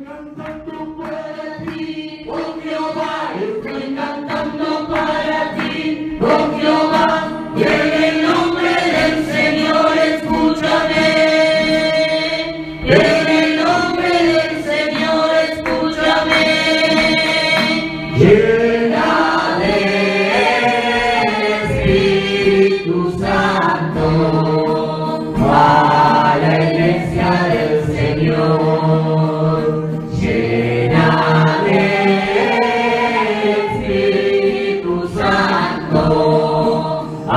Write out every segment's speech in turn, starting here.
cantando para ti, oh Jehová, estoy cantando para ti, oh Jehová, y en el nombre del Señor escúchame, en el nombre del Señor escúchame, llena del Espíritu Santo a la iglesia del Señor, llena del Espíritu Santo a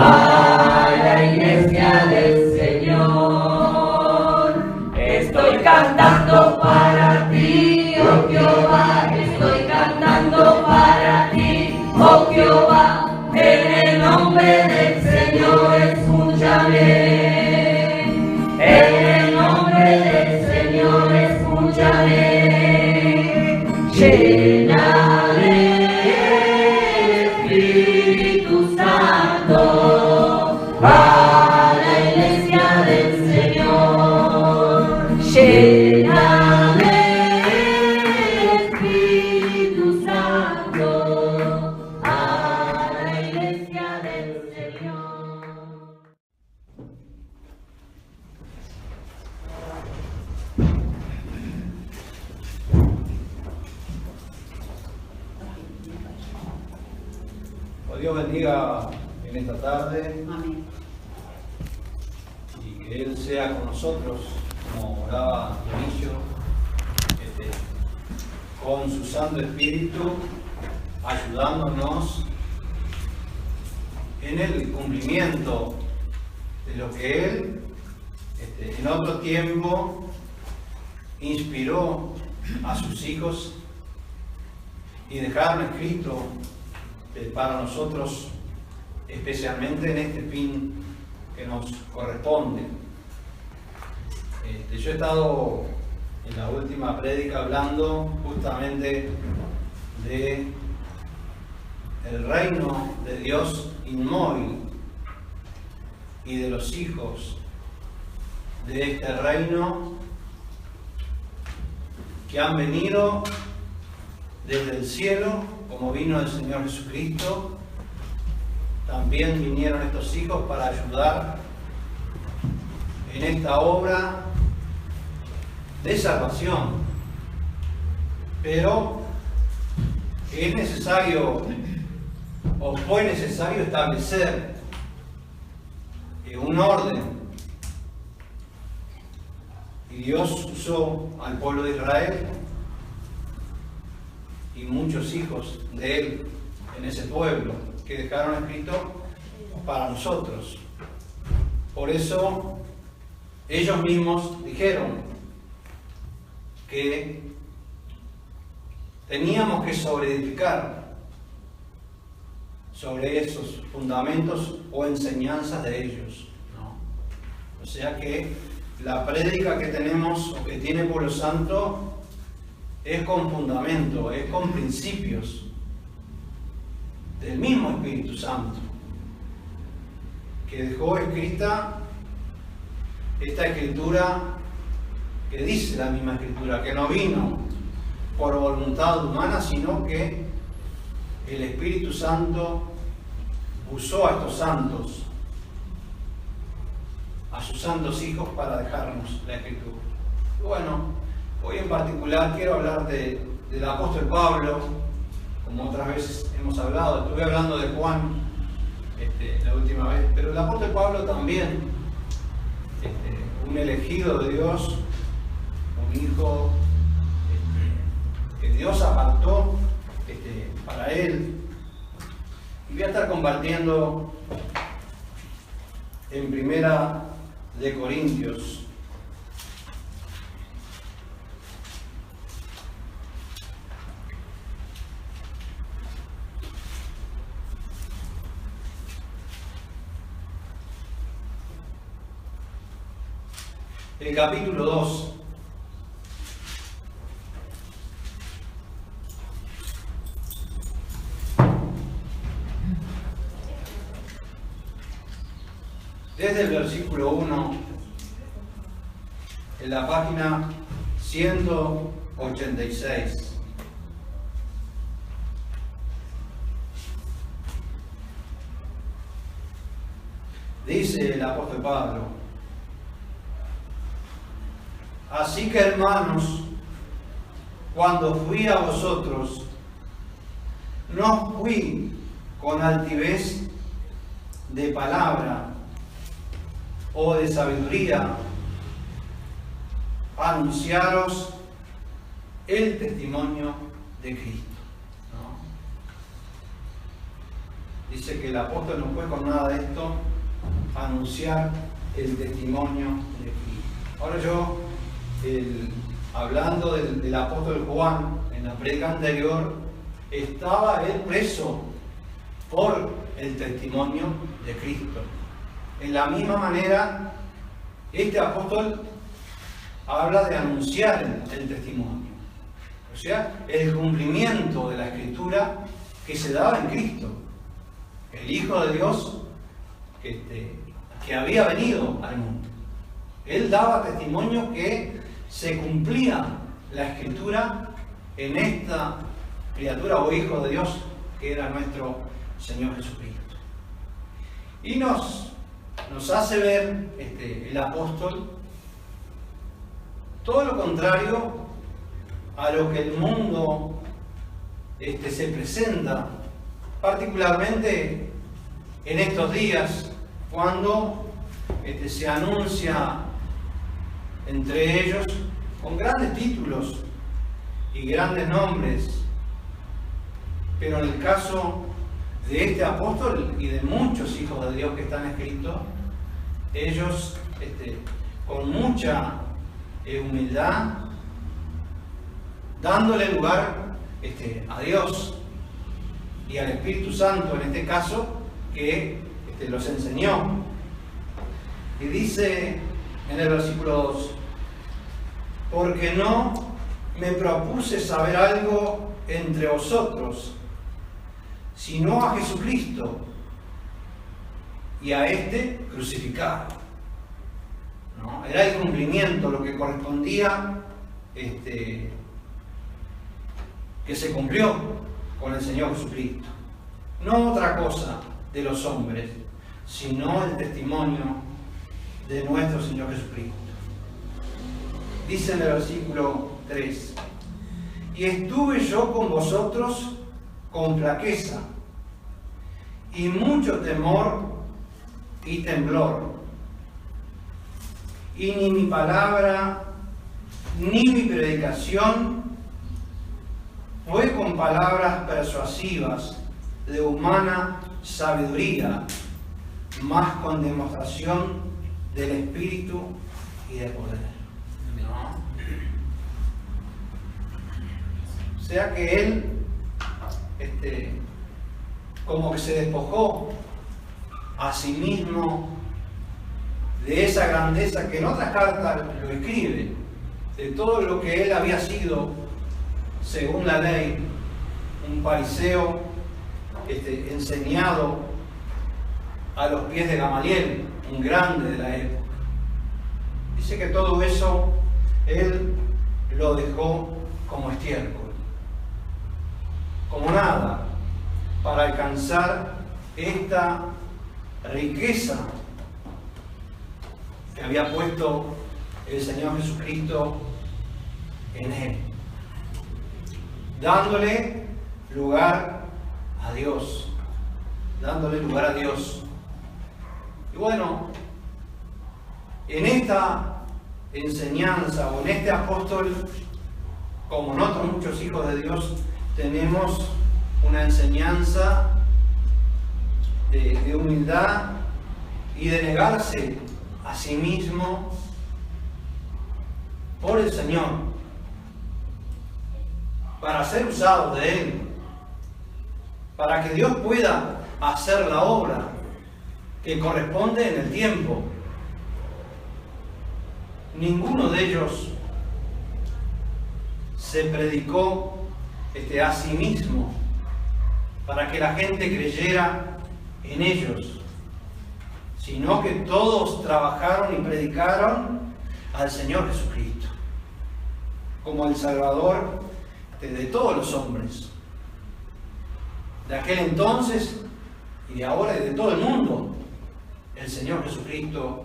la iglesia del Señor. Estoy cantando para ti, oh Jehová, estoy cantando para ti, oh Jehová, en el nombre del Señor escúchame. En el nombre del Señor escúchame, llena del Espíritu Santo a la iglesia del Señor, llena del Espíritu Santo a la iglesia del Señor. Dios bendiga en esta tarde. Amén. Y que Él sea con nosotros, como oraba Dionisio, con su Santo Espíritu, ayudándonos en el cumplimiento de lo que Él en otro tiempo inspiró a sus hijos y dejaron escrito para nosotros, especialmente en este fin que nos corresponde. Yo he estado en la última prédica hablando justamente de el reino de Dios inmóvil y de los hijos de este reino que han venido desde el cielo, como vino el Señor Jesucristo. También vinieron estos hijos para ayudar en esta obra de salvación. Pero es necesario, o fue necesario, establecer un orden. Y Dios usó al pueblo de Israel y muchos hijos de Él en ese pueblo que dejaron escrito para nosotros. Por eso ellos mismos dijeron que teníamos que sobreedificar sobre esos fundamentos o enseñanzas de ellos, ¿no? O sea que la prédica que tenemos o que tiene Pueblo Santo es con fundamento, es con principios del mismo Espíritu Santo, que dejó escrita esta escritura, que dice la misma escritura, que no vino por voluntad humana, sino que el Espíritu Santo usó a estos santos, a sus santos hijos, para dejarnos la escritura. Bueno, hoy en particular quiero hablar del apóstol Pablo, como otras veces hemos hablado. Estuve hablando de Juan la última vez, pero el apóstol Pablo también, un elegido de Dios, un hijo que Dios apartó para él. Y voy a estar compartiendo en Primera de Corintios, el capítulo 2. Desde el versículo 1, en la página 186. Dice el apóstol Pablo: así que, hermanos, cuando fui a vosotros, no fui con altivez de palabra o de sabiduría a anunciaros el testimonio de Cristo. ¿No? Dice que el apóstol no fue con nada de esto a anunciar el testimonio de Cristo. Ahora yo, hablando del apóstol Juan en la prédica anterior, estaba él preso por el testimonio de Cristo. En la misma manera, este apóstol habla de anunciar el testimonio, o sea, el cumplimiento de la Escritura que se daba en Cristo, el Hijo de Dios que había venido al mundo. Él daba testimonio que se cumplía la Escritura en esta criatura o Hijo de Dios que era nuestro Señor Jesucristo. Y nos hace ver el apóstol todo lo contrario a lo que el mundo se presenta, particularmente en estos días, cuando se anuncia entre ellos con grandes títulos y grandes nombres. Pero en el caso de este apóstol y de muchos hijos de Dios que están escritos, ellos con mucha humildad, dándole lugar a Dios y al Espíritu Santo, en este caso, que los enseñó. Y dice en el versículo 2: porque no me propuse saber algo entre vosotros, sino a Jesucristo y a crucificado. ¿No? Era el cumplimiento, lo que correspondía, que se cumplió con el Señor Jesucristo. No otra cosa de los hombres, sino el testimonio de nuestro Señor Jesucristo. Dice en el versículo 3: y estuve yo con vosotros con flaqueza y mucho temor y temblor, y ni mi palabra ni mi predicación fue con palabras persuasivas de humana sabiduría, más con demostración del Espíritu y de poder. ¿No? O sea que él como que se despojó a sí mismo de esa grandeza que en otras cartas lo escribe, de todo lo que él había sido según la ley, un fariseo enseñado a los pies de Gamaliel, un grande de la época. Dice que todo eso él lo dejó como estiércol, como nada, para alcanzar esta riqueza que había puesto el Señor Jesucristo en él, dándole lugar a Dios, dándole lugar a Dios. Y bueno, en esta enseñanza o en este apóstol, como en otros muchos hijos de Dios, tenemos una enseñanza de humildad y de negarse a sí mismo por el Señor, para ser usado de Él, para que Dios pueda hacer la obra que corresponde en el tiempo. Ninguno de ellos se predicó a sí mismo para que la gente creyera en ellos, sino que todos trabajaron y predicaron al Señor Jesucristo. como el Salvador de todos los hombres, de aquel entonces y de ahora y de todo el mundo, el Señor Jesucristo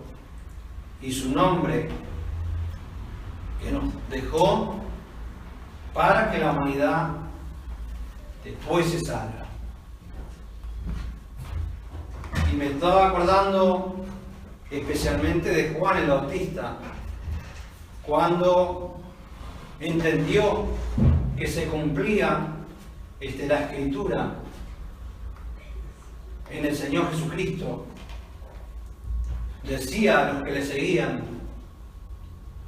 y su nombre que nos dejó para que la humanidad después se salga. Y me estaba acordando especialmente de Juan el Bautista, cuando entendió que se cumplía la Escritura en el Señor Jesucristo. Decía a los que le seguían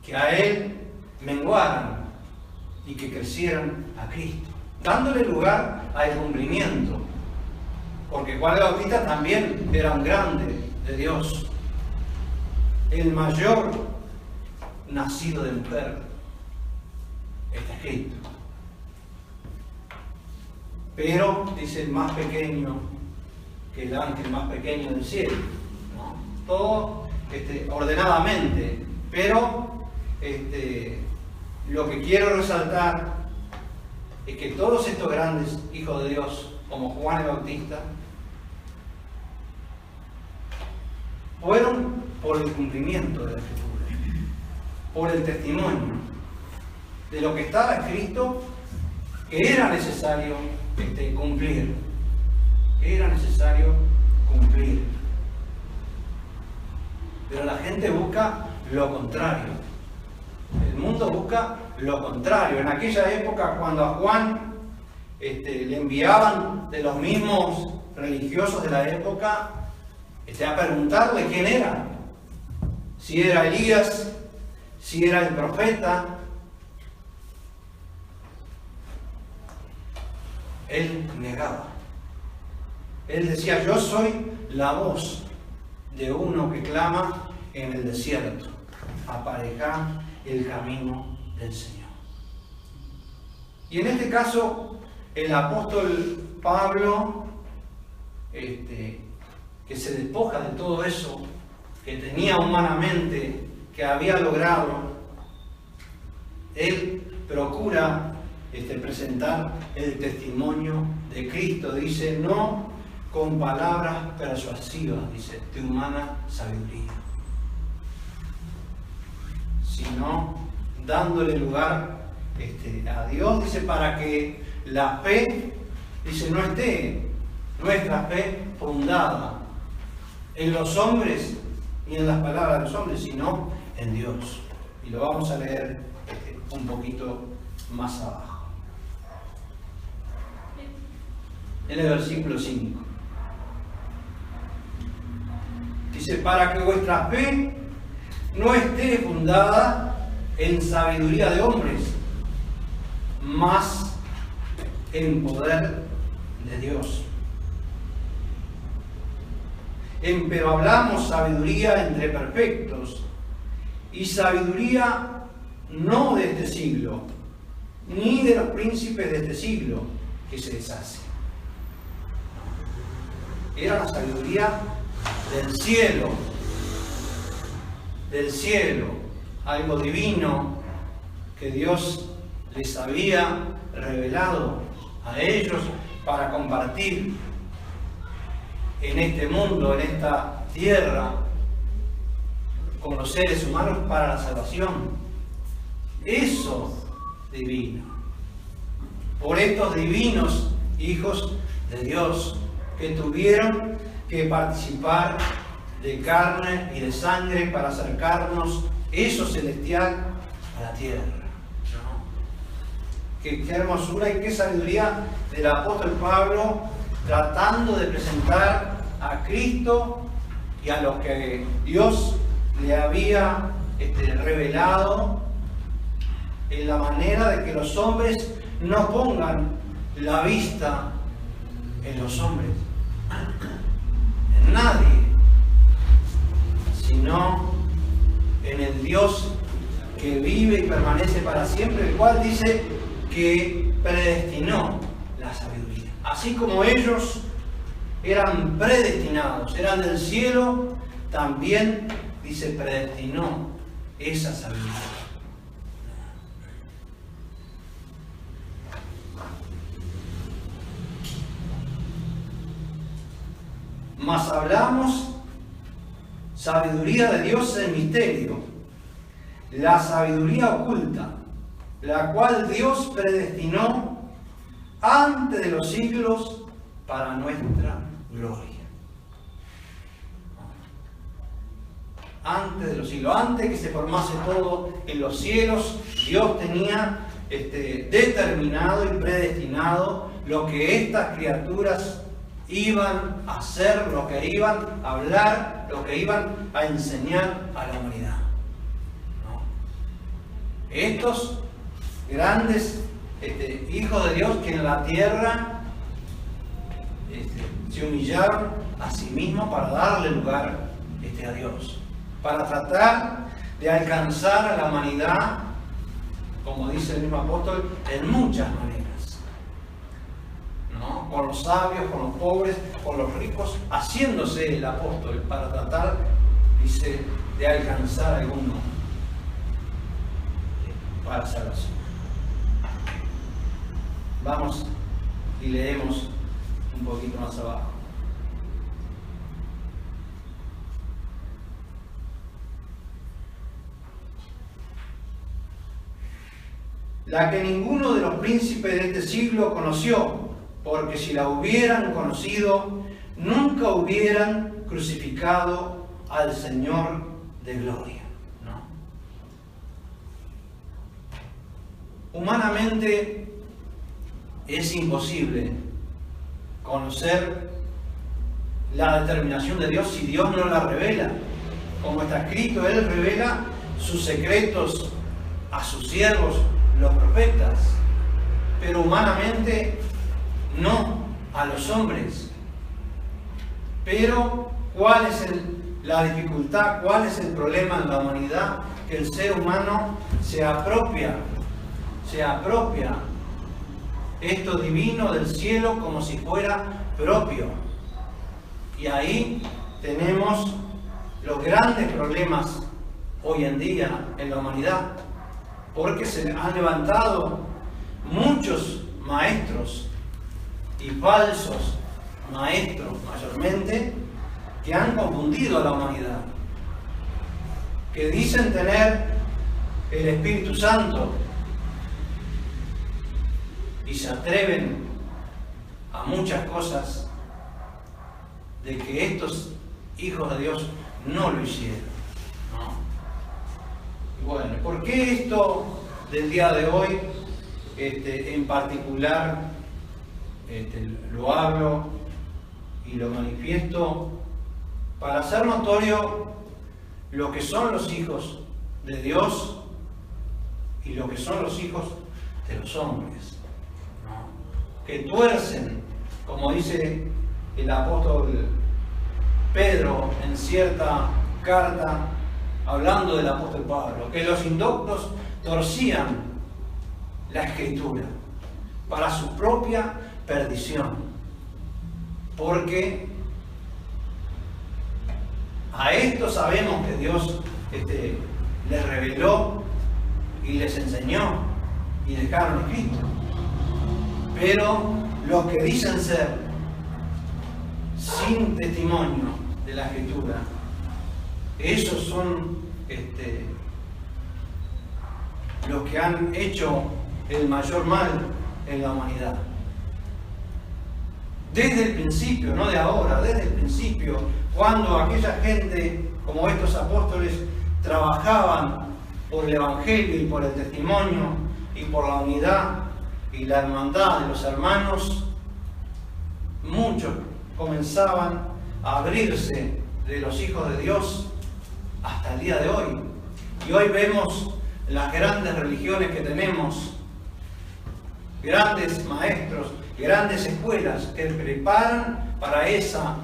que a Él menguaran y que crecieran a Cristo, dándole lugar al cumplimiento, porque Juan el Bautista también era un grande de Dios, el mayor nacido de mujer, está escrito. Pero dice el más pequeño que el ángel más pequeño del cielo, ¿no? Todo ordenadamente, pero lo que quiero resaltar es que todos estos grandes hijos de Dios, como Juan el Bautista, fueron por el cumplimiento de la Escritura, por el testimonio de lo que estaba escrito, que era necesario cumplir. Era necesario cumplir. Pero la gente busca lo contrario. El mundo busca lo contrario. En aquella época, cuando a Juan le enviaban de los mismos religiosos de la época a preguntarle quién era. Si era Elías, si era el profeta. Él negaba. Él decía: yo soy la voz de uno que clama en el desierto, aparejad el camino del Señor. Y en este caso, el apóstol Pablo, que se despoja de todo eso que tenía humanamente, que había logrado, él procura presentar el testimonio de Cristo. Dice: no con palabras persuasivas, dice, de humana sabiduría, sino dándole lugar a Dios, dice, para que la fe, dice, no esté nuestra fe fundada en los hombres ni en las palabras de los hombres, sino en Dios. Y lo vamos a leer un poquito más abajo, en el versículo 5. Dice: para que vuestra fe no esté fundada en sabiduría de hombres, mas en poder de Dios. Pero hablamos sabiduría entre perfectos, y sabiduría no de este siglo, ni de los príncipes de este siglo que se deshace. Era la sabiduría del cielo, algo divino que Dios les había revelado a ellos para compartir en este mundo, en esta tierra, con los seres humanos para la salvación. Eso divino. Por estos divinos hijos de Dios que tuvieron que participar de carne y de sangre para acercarnos eso celestial a la tierra. ¿No? Qué hermosura y qué sabiduría del apóstol Pablo, tratando de presentar a Cristo y a lo que Dios le había revelado, en la manera de que los hombres no pongan la vista en los hombres, en nadie, sino en el Dios que vive y permanece para siempre, el cual dice que predestinó la sabiduría. Así como ellos eran predestinados, eran del cielo, también dice predestinó esa sabiduría. mas hablamos sabiduría de Dios en misterio, la sabiduría oculta, la cual Dios predestinó antes de los siglos para nuestra gloria. Antes de los siglos, antes que se formase todo en los cielos, Dios tenía determinado y predestinado lo que estas criaturas iban a hacer, lo que iban a hablar, lo que iban a enseñar a la humanidad. ¿No? Estos grandes hijos de Dios que en la tierra se humillaron a sí mismos para darle lugar a Dios, para tratar de alcanzar a la humanidad, como dice el mismo apóstol, en muchas maneras, ¿no? Con los sabios, con los pobres, con los ricos, haciéndose el apóstol para tratar, dice, de alcanzar a alguno para salvación. Vamos y leemos un poquito más abajo. La que ninguno de los príncipes de este siglo conoció, porque si la hubieran conocido, nunca hubieran crucificado al Señor de gloria. ¿No? Humanamente es imposible conocer la determinación de Dios si Dios no la revela. Como está escrito, Él revela sus secretos a sus siervos, los profetas, pero humanamente no a los hombres. Pero ¿cuál es la dificultad? ¿Cuál es el problema en la humanidad? Que el ser humano se apropia esto divino del cielo como si fuera propio. Y ahí tenemos los grandes problemas hoy en día en la humanidad, porque se han levantado muchos maestros y falsos maestros mayormente, que han confundido a la humanidad, que dicen tener el Espíritu Santo y se atreven a muchas cosas de que estos hijos de Dios no lo hicieron, ¿no? Y bueno, ¿por qué esto del día de hoy en particular lo hablo y lo manifiesto? Para hacer notorio lo que son los hijos de Dios y lo que son los hijos de los hombres, ¿no? Que tuercen, como dice el apóstol Pedro en cierta carta, hablando del apóstol Pablo, que los indoctos torcían la Escritura para su propia perdición, porque a esto sabemos que Dios les reveló y les enseñó y dejaron escrito. Pero los que dicen ser sin testimonio de la Escritura, esos son los que han hecho el mayor mal en la humanidad. Desde el principio, no de ahora, desde el principio, cuando aquella gente, como estos apóstoles, trabajaban por el Evangelio y por el testimonio y por la unidad y la hermandad de los hermanos, muchos comenzaban a abrirse de los hijos de Dios hasta el día de hoy. Y hoy vemos las grandes religiones que tenemos, grandes maestros, grandes escuelas que preparan para esas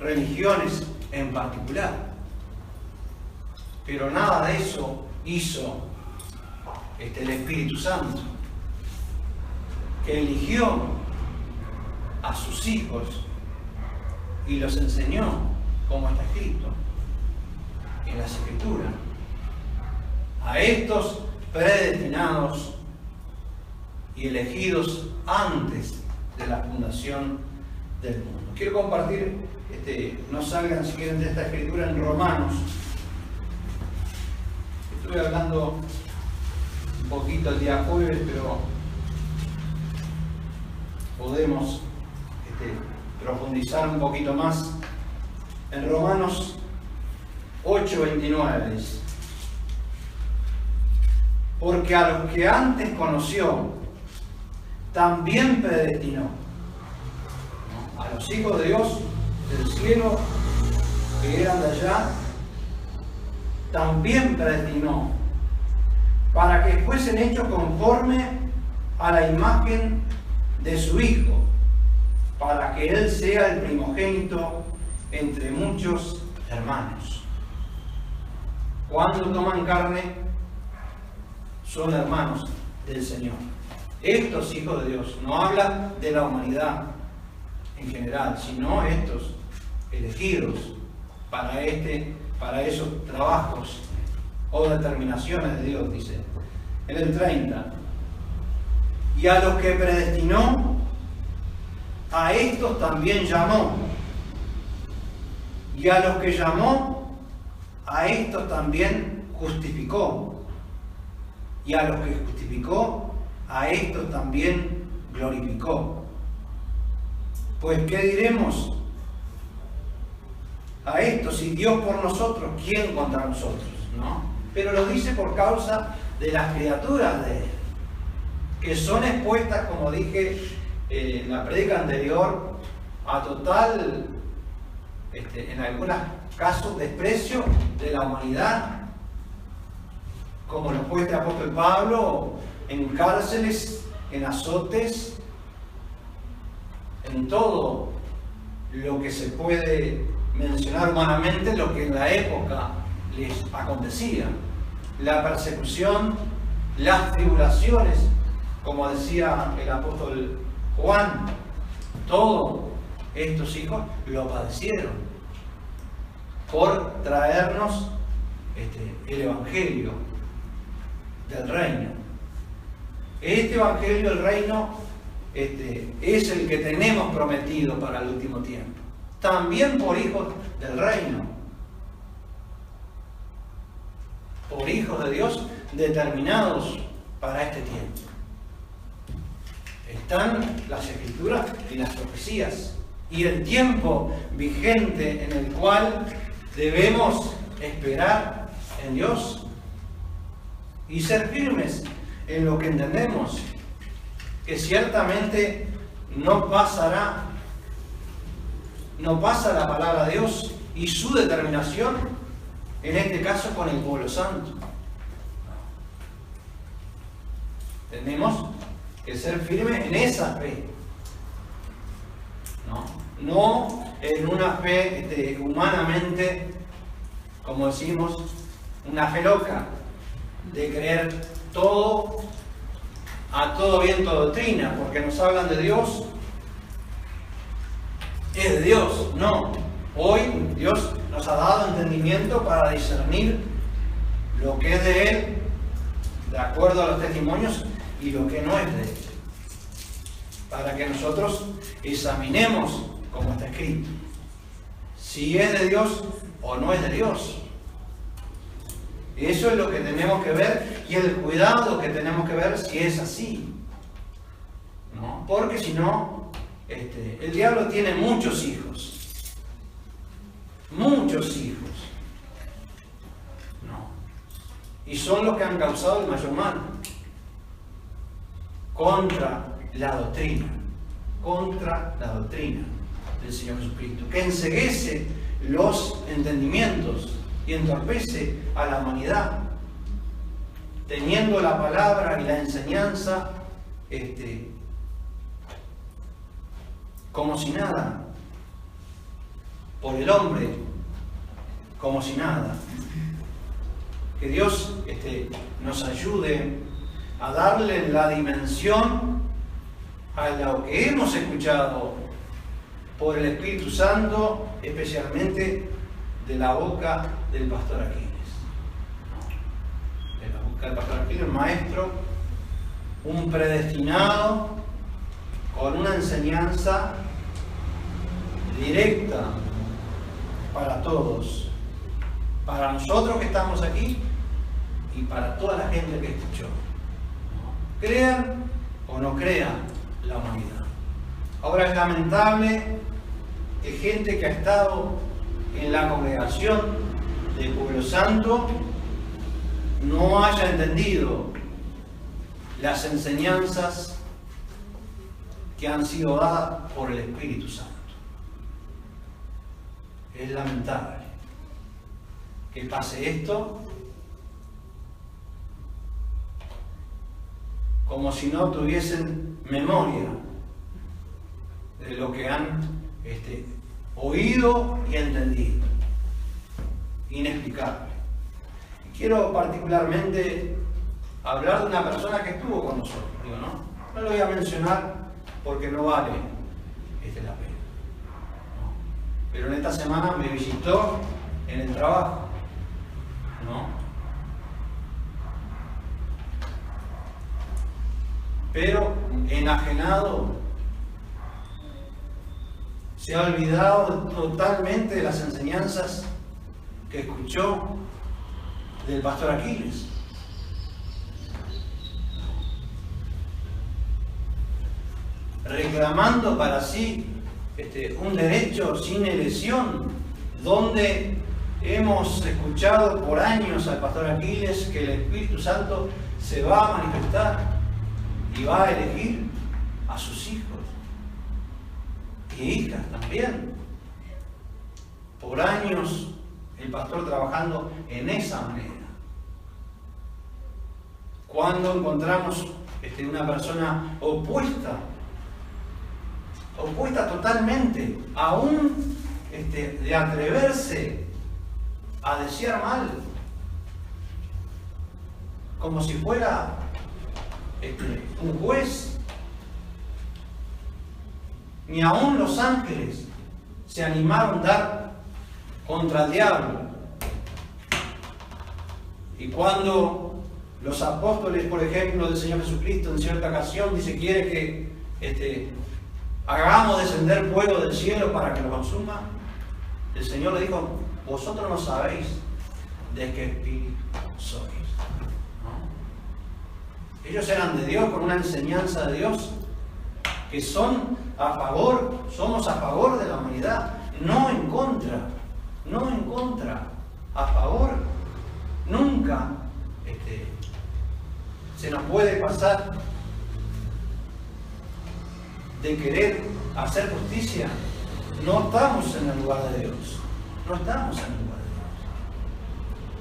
religiones en particular. Pero nada de eso hizo el Espíritu Santo, que eligió a sus hijos y los enseñó, como está escrito en las Escrituras, a estos predestinados y elegidos antes de la fundación del mundo. quiero compartir, no salgan si quieren de esta escritura en Romanos. Estuve hablando un poquito el día jueves, pero podemos profundizar un poquito más. En Romanos 8:29 dice: porque a los que antes conoció, también predestinó. A los hijos de Dios del cielo, que eran de allá, también predestinó, para que fuesen hechos conforme a la imagen de su Hijo, para que Él sea el primogénito entre muchos hermanos. Cuando toman carne, son hermanos del Señor. Estos hijos de Dios, no habla de la humanidad en general, sino estos elegidos para esos trabajos o determinaciones de Dios, dice en el 30. Y a los que predestinó, a estos también llamó. Y a los que llamó, a estos también justificó. Y a los que justificó, a estos también glorificó. Pues, ¿qué diremos a esto? Si Dios por nosotros, ¿quién contra nosotros? ¿No? Pero lo dice por causa de las criaturas de Él, que son expuestas, como dije en la prédica anterior, a total, en algunos casos, desprecio de la humanidad, como lo fue este apóstol Pablo, en cárceles, en azotes, en todo lo que se puede mencionar humanamente, lo que en la época les acontecía. La persecución, las tribulaciones, como decía el apóstol Juan, todos estos hijos lo padecieron por traernos el Evangelio del reino. Este Evangelio del reino es el que tenemos prometido para el último tiempo. También por hijos del reino. Por hijos de Dios determinados para este tiempo. Están las escrituras y las profecías. Y el tiempo vigente en el cual debemos esperar en Dios y ser firmes en lo que entendemos, que ciertamente no pasará, no pasa la palabra de Dios y su determinación, en este caso con el pueblo santo. Tenemos que ser firmes en esa fe, no en una fe humanamente, como decimos, una fe loca, de creer todo a todo viento doctrina, porque nos hablan de Dios, es de Dios. No, hoy Dios nos ha dado entendimiento para discernir lo que es de Él, de acuerdo a los testimonios, y lo que no es de Él, para que nosotros examinemos como está escrito, si es de Dios o no es de Dios. Eso es lo que tenemos que ver, y el cuidado que tenemos que ver si es así, ¿no? Porque si no, el diablo tiene muchos hijos, ¿no? Y son los que han causado el mayor mal contra la doctrina del Señor Jesucristo, que enceguece los entendimientos y entorpece a la humanidad, teniendo la palabra y la enseñanza como si nada, por el hombre como si nada. Que Dios nos ayude a darle la dimensión a lo que hemos escuchado por el Espíritu Santo, especialmente de la boca del pastor Aquiles. De la boca del pastor Aquiles, maestro, un predestinado con una enseñanza directa para todos, para nosotros que estamos aquí y para toda la gente que escuchó. Crean o no crean la humanidad. Ahora, es lamentable que gente que ha estado en la congregación del Pueblo Santo no haya entendido las enseñanzas que han sido dadas por el Espíritu Santo. Es lamentable que pase esto como si no tuviesen memoria de lo que han oído y entendido. Inexplicable. Quiero particularmente hablar de una persona que estuvo con nosotros. No lo voy a mencionar porque no vale la pena. Pero en esta semana me visitó en el trabajo. Pero enajenado, se ha olvidado totalmente de las enseñanzas que escuchó del pastor Aquiles. Reclamando para sí un derecho sin elección, donde hemos escuchado por años al pastor Aquiles que el Espíritu Santo se va a manifestar y va a elegir a sus hijos y hijas también. Por años el pastor trabajando en esa manera. Cuando encontramos una persona opuesta totalmente, aún de atreverse a desear mal, como si fuera un juez. Ni aún los ángeles se animaron a dar contra el diablo. Y cuando los apóstoles, por ejemplo, del Señor Jesucristo en cierta ocasión dice, quiere que hagamos descender fuego del cielo para que lo consuma, el Señor le dijo, vosotros no sabéis de qué espíritu sois. Ellos eran de Dios, con una enseñanza de Dios, que somos a favor de la humanidad, no en contra, a favor. Nunca se nos puede pasar de querer hacer justicia. No estamos en el lugar de Dios,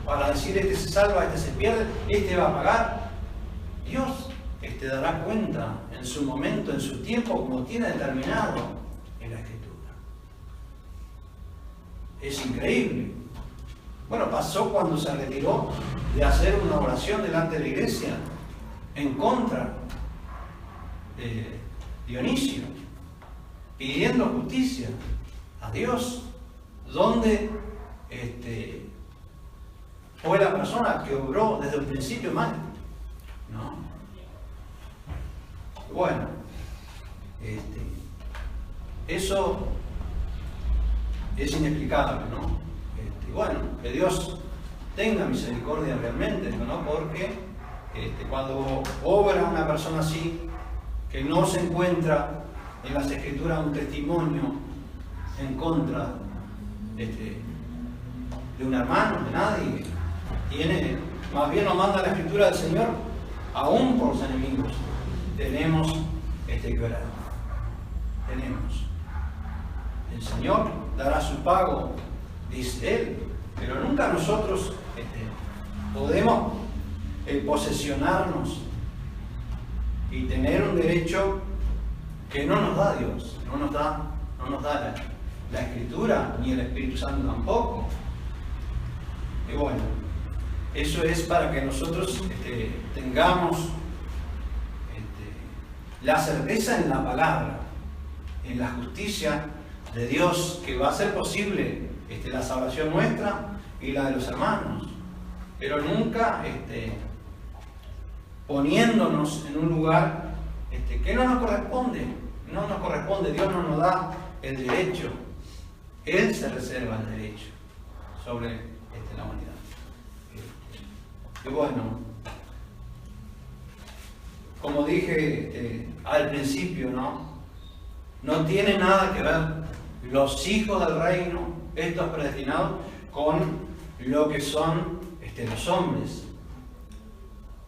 para decir, este se salva, este se pierde, este va a pagar. Dios dará cuenta en su momento, en su tiempo, como tiene determinado en la Escritura. Es increíble. Bueno, pasó cuando se retiró de hacer una oración delante de la iglesia en contra de Dionisio, pidiendo justicia a Dios, donde fue la persona que obró desde un principio mal. Bueno, eso es inexplicable, bueno, que Dios tenga misericordia realmente, porque cuando obra una persona así, que no se encuentra en las Escrituras un testimonio en contra de un hermano, de nadie, más bien nos manda la Escritura del Señor, aún por los enemigos, tenemos que orar. El Señor dará su pago, dice Él, pero nunca nosotros podemos posesionarnos y tener un derecho que no nos da Dios, no nos da la Escritura, ni el Espíritu Santo tampoco. Y bueno, eso es para que nosotros tengamos la certeza en la palabra, en la justicia de Dios, que va a hacer posible la salvación nuestra y la de los hermanos, pero nunca poniéndonos en un lugar que no nos corresponde. Dios no nos da el derecho Él se reserva el derecho sobre la humanidad. Y bueno, como dije al principio, no tiene nada que ver los hijos del reino, estos predestinados, con lo que son los hombres,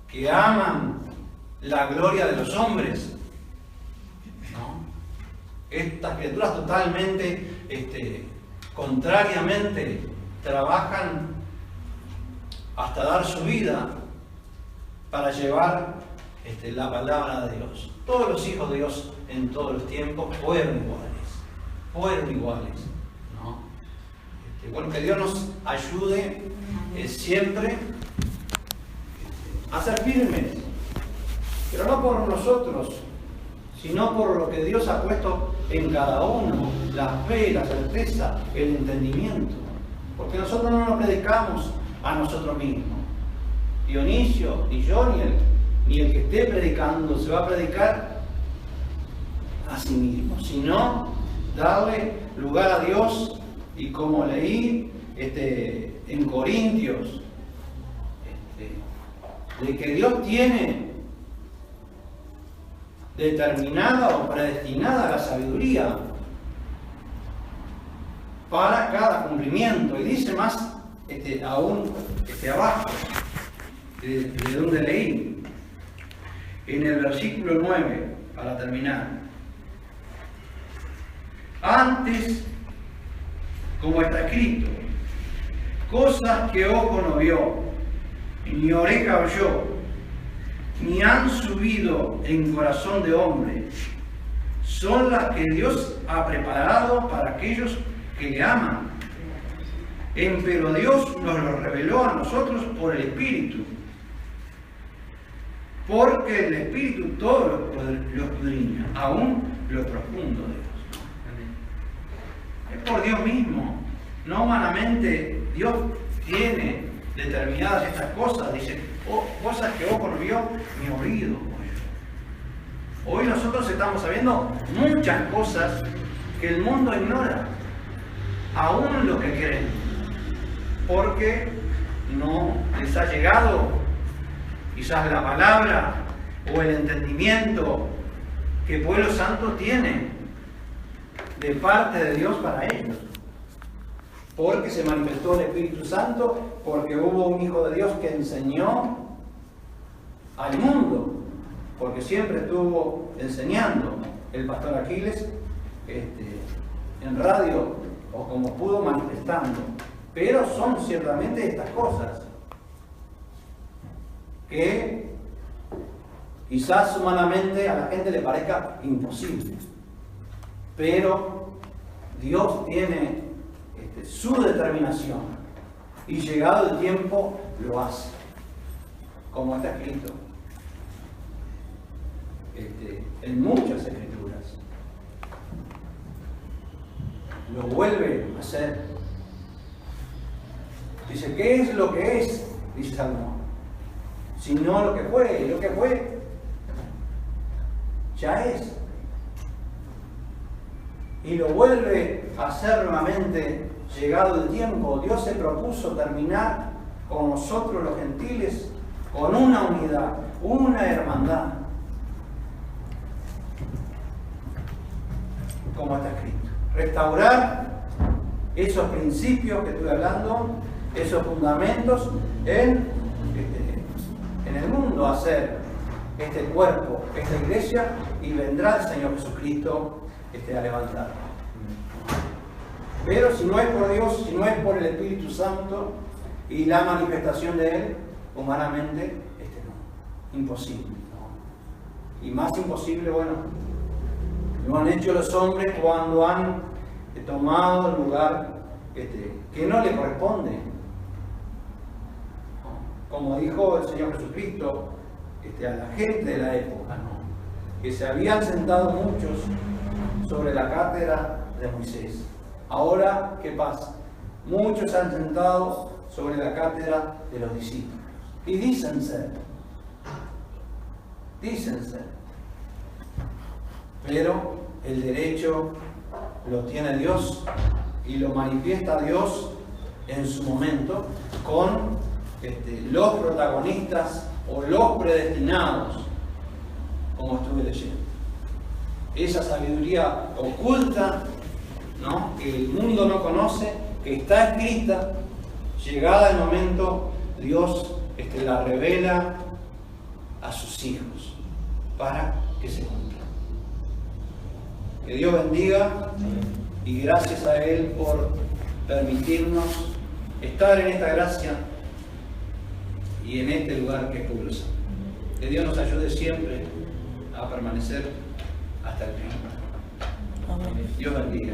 que aman la gloria de los hombres. Estas criaturas totalmente contrariamente trabajan hasta dar su vida para llevar la palabra de Dios. Todos los hijos de Dios en todos los tiempos fueron iguales, ¿no? Bueno, que Dios nos ayude siempre a ser firmes, pero no por nosotros, sino por lo que Dios ha puesto en cada uno, la fe, la certeza, el entendimiento. Porque nosotros no nos predicamos a nosotros mismos. Dionisio, ni yo, ni el que esté predicando se va a predicar a sí mismo, sino darle lugar a Dios. Y como leí en Corintios, de que Dios tiene determinada o predestinada la sabiduría para cada cumplimiento. Y dice más aún abajo de donde leí, en el versículo 9, para terminar: antes, como está escrito, cosas que ojo no vio, ni oreja oyó, ni han subido en corazón de hombre, son las que Dios ha preparado para aquellos que le aman. Pero Dios nos lo reveló a nosotros por el Espíritu, porque el Espíritu todo lo escudriña, aún lo profundo de Dios. Es por Dios mismo, no humanamente. Dios tiene determinadas estas cosas, dice, cosas que ojo no vio ni oído oyó. Hoy nosotros estamos sabiendo muchas cosas que el mundo ignora, aún lo que creen, porque no les ha llegado quizás la palabra o el entendimiento que el pueblo santo tiene de parte de Dios para ellos. Porque se manifestó el Espíritu Santo, porque hubo un Hijo de Dios que enseñó al mundo, porque siempre estuvo enseñando el pastor Aquiles en radio, o como pudo, manifestando. Pero son ciertamente estas cosas que quizás humanamente a la gente le parezca imposible, pero Dios tiene su determinación, y llegado el tiempo lo hace, como está escrito en muchas escrituras. Lo vuelve a hacer. Dice, ¿qué es lo que es? Dice Salomón. Sino lo que fue, y lo que fue ya es. Y lo vuelve a hacer nuevamente llegado el tiempo. Dios se propuso terminar con nosotros los gentiles con una unidad, una hermandad, como está escrito. Restaurar esos principios que estoy hablando, esos fundamentos en el mundo, hacer este cuerpo, esta iglesia, y vendrá el Señor Jesucristo a levantar. Pero si no es por Dios, si no es por el Espíritu Santo y la manifestación de Él, humanamente, no. Imposible. ¿No? Y más imposible, bueno, lo han hecho los hombres cuando han tomado el lugar que no le corresponde. Como dijo el Señor Jesucristo a la gente de la época, ¿no? Que se habían sentado muchos sobre la cátedra de Moisés. Ahora, ¿qué pasa? Muchos se han sentado sobre la cátedra de los discípulos. Y dicen ser. Pero el derecho lo tiene Dios, y lo manifiesta Dios en su momento con los protagonistas o los predestinados, como estuve leyendo. Esa sabiduría oculta, ¿no?, que el mundo no conoce, que está escrita, llegada el momento, Dios la revela a sus hijos para que se cumpla. Que Dios bendiga y gracias a Él por permitirnos estar en esta gracia y en este lugar que es Pueblo Santo. Que Dios nos ayude siempre a permanecer hasta el final. Dios bendiga.